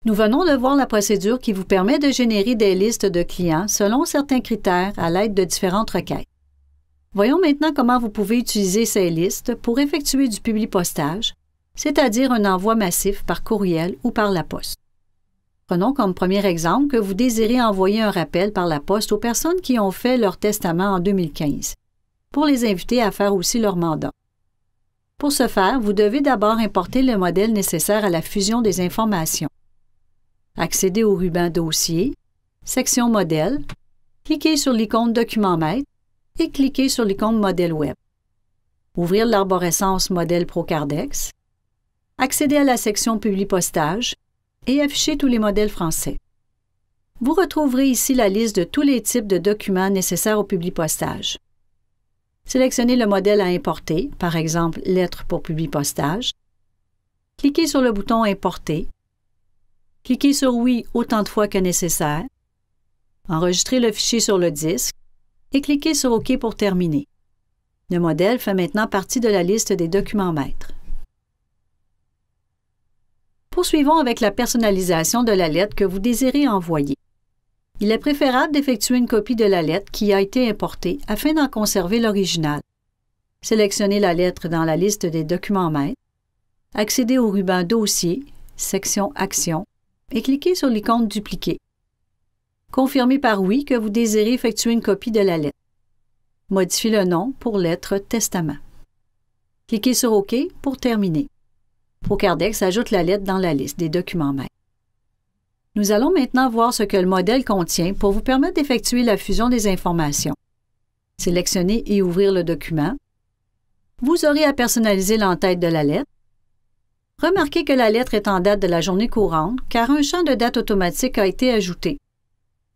Nous venons de voir la procédure qui vous permet de générer des listes de clients selon certains critères à l'aide de différentes requêtes. Voyons maintenant comment vous pouvez utiliser ces listes pour effectuer du publipostage, c'est-à-dire un envoi massif par courriel ou par la poste. Prenons comme premier exemple que vous désirez envoyer un rappel par la poste aux personnes qui ont fait leur testament en 2015, pour les inviter à faire aussi leur mandat. Pour ce faire, vous devez d'abord importer le modèle nécessaire à la fusion des informations. Accédez au ruban Dossier, section Modèle, cliquez sur l'icône Document Maître et cliquez sur l'icône Modèle Web. Ouvrir l'arborescence Modèle Procardex, accédez à la section Publipostage et afficher tous les modèles français. Vous retrouverez ici la liste de tous les types de documents nécessaires au publipostage. Sélectionnez le modèle à importer, par exemple Lettre pour publipostage. Cliquez sur le bouton Importer. Cliquez sur Oui autant de fois que nécessaire. Enregistrez le fichier sur le disque et cliquez sur OK pour terminer. Le modèle fait maintenant partie de la liste des documents maîtres. Poursuivons avec la personnalisation de la lettre que vous désirez envoyer. Il est préférable d'effectuer une copie de la lettre qui a été importée afin d'en conserver l'original. Sélectionnez la lettre dans la liste des documents maîtres, accédez au ruban Dossier, section Action et cliquez sur l'icône Dupliquer. Confirmez par Oui que vous désirez effectuer une copie de la lettre. Modifiez le nom pour lettre Testament. Cliquez sur OK pour terminer. Procardex ajoute la lettre dans la liste des documents maîtres. Nous allons maintenant voir ce que le modèle contient pour vous permettre d'effectuer la fusion des informations. Sélectionnez et ouvrir le document. Vous aurez à personnaliser l'entête de la lettre. Remarquez que la lettre est en date de la journée courante car un champ de date automatique a été ajouté.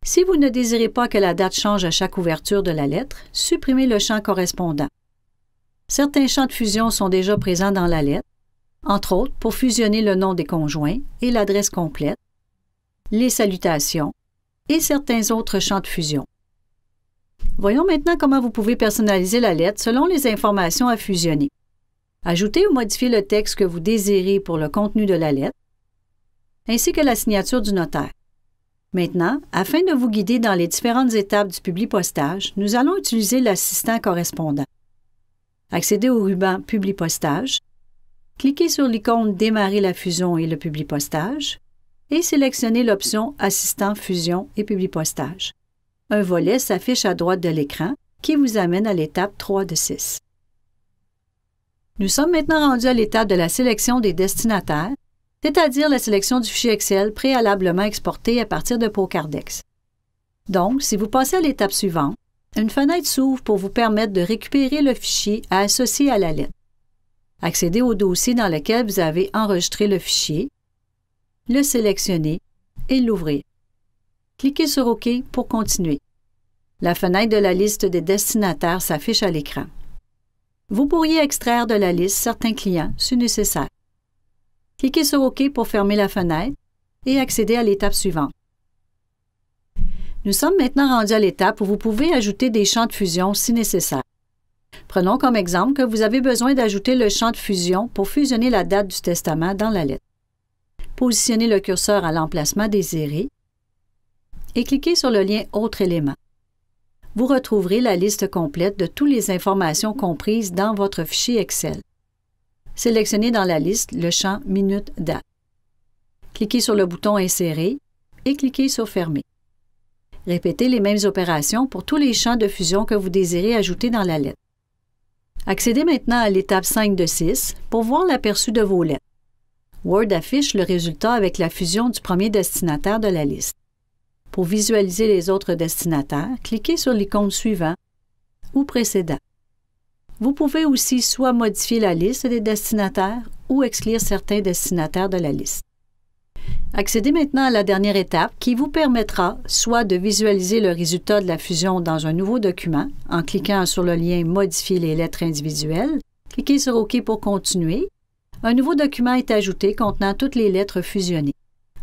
Si vous ne désirez pas que la date change à chaque ouverture de la lettre, supprimez le champ correspondant. Certains champs de fusion sont déjà présents dans la lettre, entre autres pour fusionner le nom des conjoints et l'adresse complète, les salutations et certains autres champs de fusion. Voyons maintenant comment vous pouvez personnaliser la lettre selon les informations à fusionner. Ajoutez ou modifiez le texte que vous désirez pour le contenu de la lettre, ainsi que la signature du notaire. Maintenant, afin de vous guider dans les différentes étapes du publipostage, nous allons utiliser l'assistant correspondant. Accédez au ruban Publipostage, cliquez sur l'icône Démarrer la fusion et le publipostage et sélectionnez l'option Assistant fusion et publipostage. Un volet s'affiche à droite de l'écran qui vous amène à l'étape 3 de 6. Nous sommes maintenant rendus à l'étape de la sélection des destinataires, c'est-à-dire la sélection du fichier Excel préalablement exporté à partir de Procardex. Donc, si vous passez à l'étape suivante, une fenêtre s'ouvre pour vous permettre de récupérer le fichier à associer à la lettre. Accédez au dossier dans lequel vous avez enregistré le fichier, le sélectionner et l'ouvrir. Cliquez sur OK pour continuer. La fenêtre de la liste des destinataires s'affiche à l'écran. Vous pourriez extraire de la liste certains clients si nécessaire. Cliquez sur OK pour fermer la fenêtre et accéder à l'étape suivante. Nous sommes maintenant rendus à l'étape où vous pouvez ajouter des champs de fusion si nécessaire. Prenons comme exemple que vous avez besoin d'ajouter le champ de fusion pour fusionner la date du testament dans la lettre. Positionnez le curseur à l'emplacement désiré et cliquez sur le lien Autres éléments. Vous retrouverez la liste complète de toutes les informations comprises dans votre fichier Excel. Sélectionnez dans la liste le champ Minute Date. Cliquez sur le bouton Insérer et cliquez sur Fermer. Répétez les mêmes opérations pour tous les champs de fusion que vous désirez ajouter dans la lettre. Accédez maintenant à l'étape 5 de 6 pour voir l'aperçu de vos lettres. Word affiche le résultat avec la fusion du premier destinataire de la liste. Pour visualiser les autres destinataires, cliquez sur l'icône Suivant ou Précédent. Vous pouvez aussi soit modifier la liste des destinataires ou exclure certains destinataires de la liste. Accédez maintenant à la dernière étape qui vous permettra soit de visualiser le résultat de la fusion dans un nouveau document en cliquant sur le lien « Modifier les lettres individuelles », cliquez sur OK pour continuer. Un nouveau document est ajouté contenant toutes les lettres fusionnées.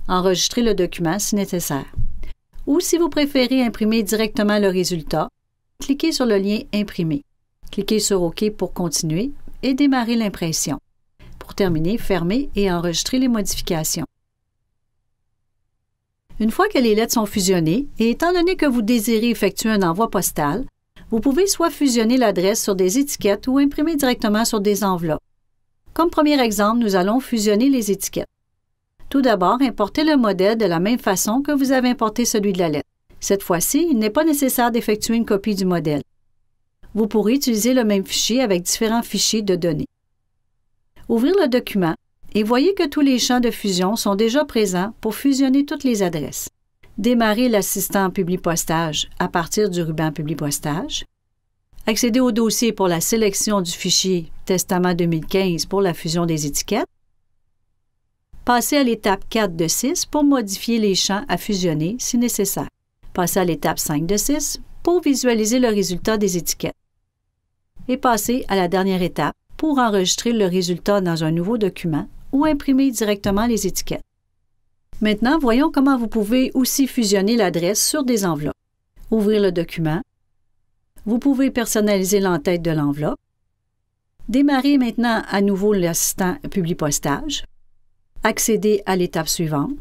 Enregistrez le document si nécessaire. Ou si vous préférez imprimer directement le résultat, cliquez sur le lien « Imprimer ». Cliquez sur OK pour continuer et démarrer l'impression. Pour terminer, fermez et enregistrez les modifications. Une fois que les lettres sont fusionnées, et étant donné que vous désirez effectuer un envoi postal, vous pouvez soit fusionner l'adresse sur des étiquettes ou imprimer directement sur des enveloppes. Comme premier exemple, nous allons fusionner les étiquettes. Tout d'abord, importez le modèle de la même façon que vous avez importé celui de la lettre. Cette fois-ci, il n'est pas nécessaire d'effectuer une copie du modèle. Vous pourrez utiliser le même fichier avec différents fichiers de données. Ouvrir le document et voyez que tous les champs de fusion sont déjà présents pour fusionner toutes les adresses. Démarrer l'assistant Publipostage à partir du ruban Publipostage. Accéder au dossier pour la sélection du fichier Testament 2015 pour la fusion des étiquettes. Passer à l'étape 4 de 6 pour modifier les champs à fusionner si nécessaire. Passer à l'étape 5 de 6 pour visualiser le résultat des étiquettes. Et passer à la dernière étape pour enregistrer le résultat dans un nouveau document ou imprimer directement les étiquettes. Maintenant, voyons comment vous pouvez aussi fusionner l'adresse sur des enveloppes. Ouvrir le document. Vous pouvez personnaliser l'entête de l'enveloppe. Démarrer maintenant à nouveau l'assistant Publipostage. Accéder à l'étape suivante.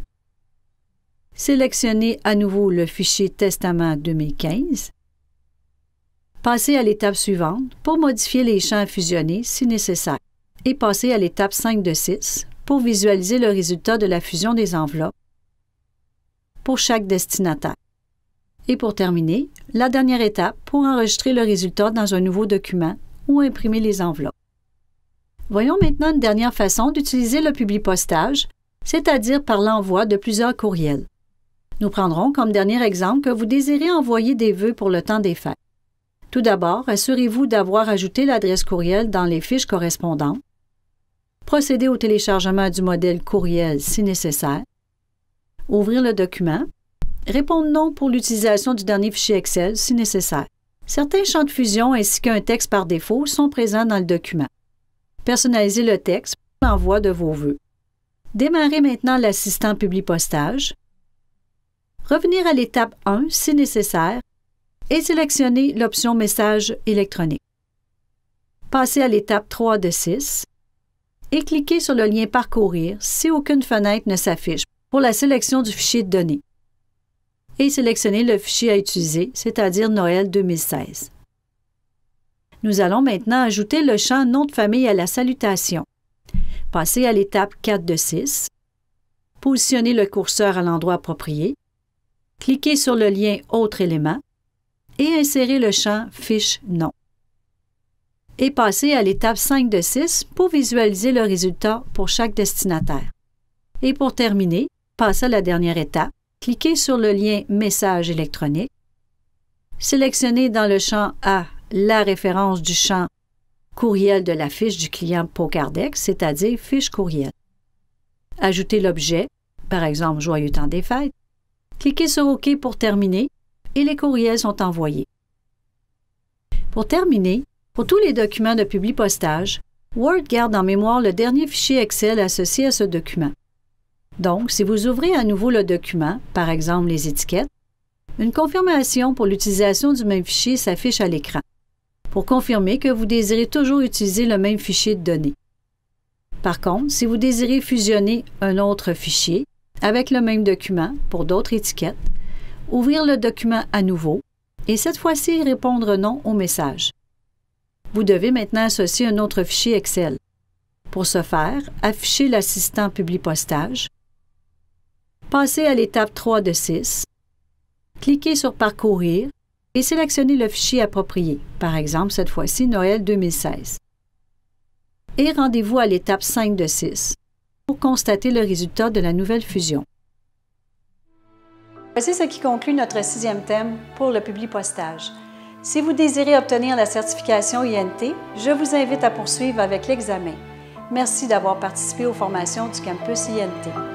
Sélectionner à nouveau le fichier Testament 2015. Passer à l'étape suivante pour modifier les champs à fusionner si nécessaire. Et passer à l'étape 5 de 6 pour visualiser le résultat de la fusion des enveloppes pour chaque destinataire. Et pour terminer, la dernière étape pour enregistrer le résultat dans un nouveau document ou imprimer les enveloppes. Voyons maintenant une dernière façon d'utiliser le Publipostage, c'est-à-dire par l'envoi de plusieurs courriels. Nous prendrons comme dernier exemple que vous désirez envoyer des vœux pour le temps des fêtes. Tout d'abord, assurez-vous d'avoir ajouté l'adresse courriel dans les fiches correspondantes. Procédez au téléchargement du modèle courriel si nécessaire. Ouvrir le document. Répondre non pour l'utilisation du dernier fichier Excel si nécessaire. Certains champs de fusion ainsi qu'un texte par défaut sont présents dans le document. Personnalisez le texte pour l'envoi de vos vœux. Démarrez maintenant l'assistant Publipostage. Revenir à l'étape 1 si nécessaire et sélectionnez l'option Message électronique. Passez à l'étape 3 de 6 et cliquez sur le lien Parcourir si aucune fenêtre ne s'affiche pour la sélection du fichier de données. Et sélectionnez le fichier à utiliser, c'est-à-dire Noël 2016. Nous allons maintenant ajouter le champ Nom de famille à la salutation. Passez à l'étape 4 de 6. Positionnez le curseur à l'endroit approprié. Cliquez sur le lien Autres éléments et insérez le champ Fiche Nom. Et passez à l'étape 5 de 6 pour visualiser le résultat pour chaque destinataire. Et pour terminer, passez à la dernière étape. Cliquez sur le lien Message électronique. Sélectionnez dans le champ A la référence du champ Courriel de la fiche du client Pocardex, c'est-à-dire Fiche courriel. Ajoutez l'objet, par exemple Joyeux temps des fêtes. Cliquez sur OK pour terminer et les courriels sont envoyés. Pour terminer, pour tous les documents de Publipostage, Word garde en mémoire le dernier fichier Excel associé à ce document. Donc, si vous ouvrez à nouveau le document, par exemple les étiquettes, une confirmation pour l'utilisation du même fichier s'affiche à l'écran, pour confirmer que vous désirez toujours utiliser le même fichier de données. Par contre, si vous désirez fusionner un autre fichier avec le même document pour d'autres étiquettes, ouvrir le document à nouveau et cette fois-ci répondre non au message. Vous devez maintenant associer un autre fichier Excel. Pour ce faire, affichez l'assistant Publipostage. Passez à l'étape 3 de 6. Cliquez sur Parcourir et sélectionnez le fichier approprié, par exemple cette fois-ci Noël 2016. Et rendez-vous à l'étape 5 de 6 pour constater le résultat de la nouvelle fusion. Voici ce qui conclut notre 6e thème pour le Publipostage. Si vous désirez obtenir la certification INT, je vous invite à poursuivre avec l'examen. Merci d'avoir participé aux formations du campus INT.